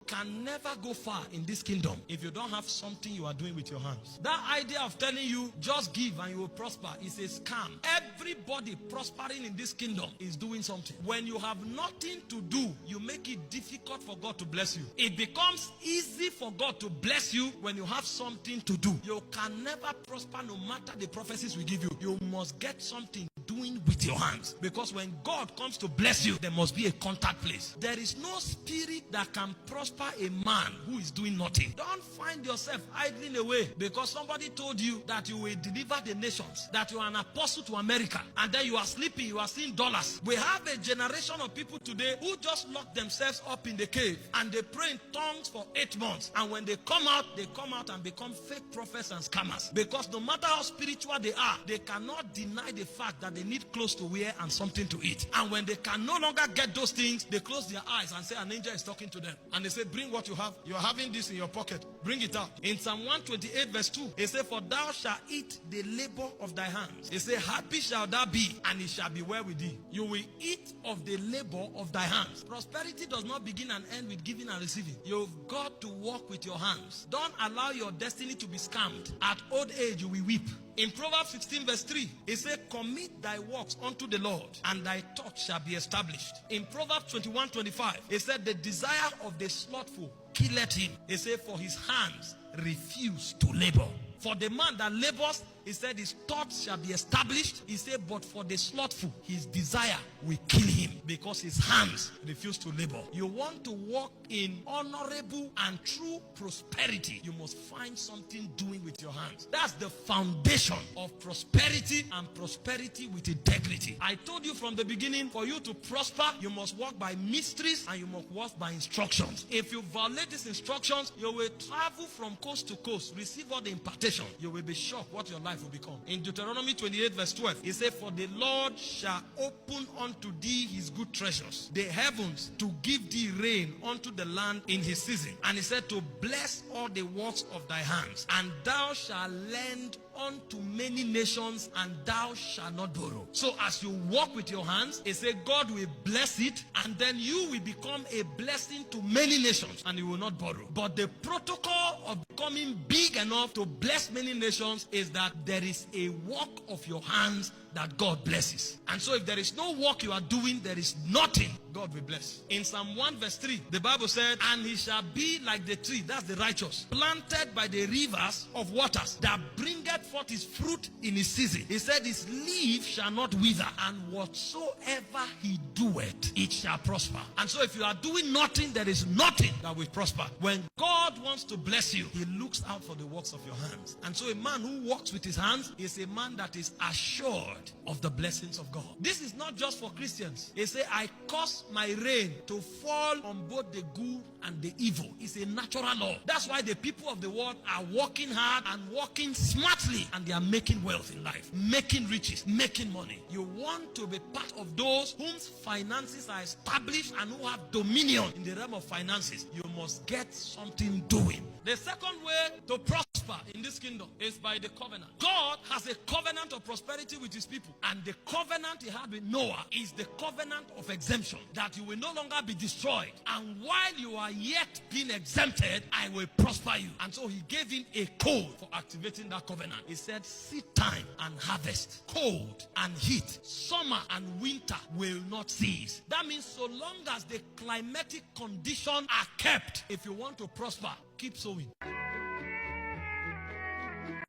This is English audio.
can never go far in this kingdom if you don't have something you are doing with your hands. That idea of telling you just give and you will prosper is a scam. Everybody prospering in this kingdom is doing something. When you have nothing to do, you make it difficult for God to bless you. It becomes easy for God to bless you when you have something to do. You can never prosper no matter the prophecies we give you. You must get something doing with your hands, because when God comes to bless you, there must be a contact place. There is no spirit that can prosper a man who is doing nothing. Don't find yourself idling away because somebody told you that you will deliver the nations, that you are an apostle to America, and then you are sleeping, you are seeing dollars. We have a generation of people today who just lock themselves up in the cave and they pray in tongues for 8 months, and when they come out and become fake prophets and scammers, because no matter how spiritual they are, they cannot deny the fact that they need clothes to wear and something to eat. And when they can no longer get those things, they close their eyes and say an angel is talking to them. And they say, bring what you have. You're having this in your pocket. Bring it out. In Psalm 128 verse 2, it says, for thou shalt eat the labor of thy hands. It says, happy shall thou be, and it shall be well with thee. You will eat of the labor of thy hands. Prosperity does not begin and end with giving and receiving. You've got to work with your hands. Don't allow your destiny to be scammed. At old age, you will weep. In Proverbs 16 verse 3, it says, commit thy works unto the Lord, and thy thoughts shall be established. In Proverbs 21:25, it said, the desire of the slothful killeth him. It said, for his hands refuse to labor. For the man that labors, he said, his thoughts shall be established. He said, but for the slothful, his desire will kill him because his hands refuse to labor. You want to walk in honorable and true prosperity, you must find something doing with your hands. That's the foundation of prosperity, and prosperity with integrity. I told you from the beginning, for you to prosper, you must walk by mysteries and you must walk by instructions. If you violate these instructions, you will travel from coast to coast, receive all the impartation. You will be shocked what your life will become. In Deuteronomy 28 verse 12, it says, for the Lord shall open unto thee his good treasures, the heavens, to give thee rain unto the land in his season. And he said, to bless all the works of thy hands, and thou shalt lend unto many nations, and thou shalt not borrow. So as you walk with your hands, it says God will bless it, and then you will become a blessing to many nations, and you will not borrow. But the protocol of becoming big enough to bless many nations is that there is a work of your hands that God blesses. And so if there is no work you are doing, there is nothing God will bless. In Psalm 1 verse 3, the Bible said, and he shall be like the tree, that's the righteous, planted by the rivers of waters, that bringeth forth his fruit in his season. He said, his leaf shall not wither, and whatsoever he doeth, it shall prosper. And so if you are doing nothing, there is nothing that will prosper. When God wants to bless you, he looks out for the works of your hands. And so a man who works with his hands is a man that is assured of the blessings of God. This is not just for Christians. They say, I cause my rain to fall on both the good and the evil. It's a natural law. That's why the people of the world are working hard and working smartly, and they are making wealth in life, making riches, making money. You want to be part of those whose finances are established and who have dominion in the realm of finances. You must get something doing. The second way to prosper in this kingdom is by the covenant. God has a covenant of prosperity with his people, and the covenant he had with Noah is the covenant of exemption, that you will no longer be destroyed, and while you are yet being exempted, I will prosper you. And so he gave him a code for activating that covenant. He said, seed time and harvest, cold and heat, summer and winter will not cease. That means so long as the climatic conditions are kept, if you want to prosper, keep sowing.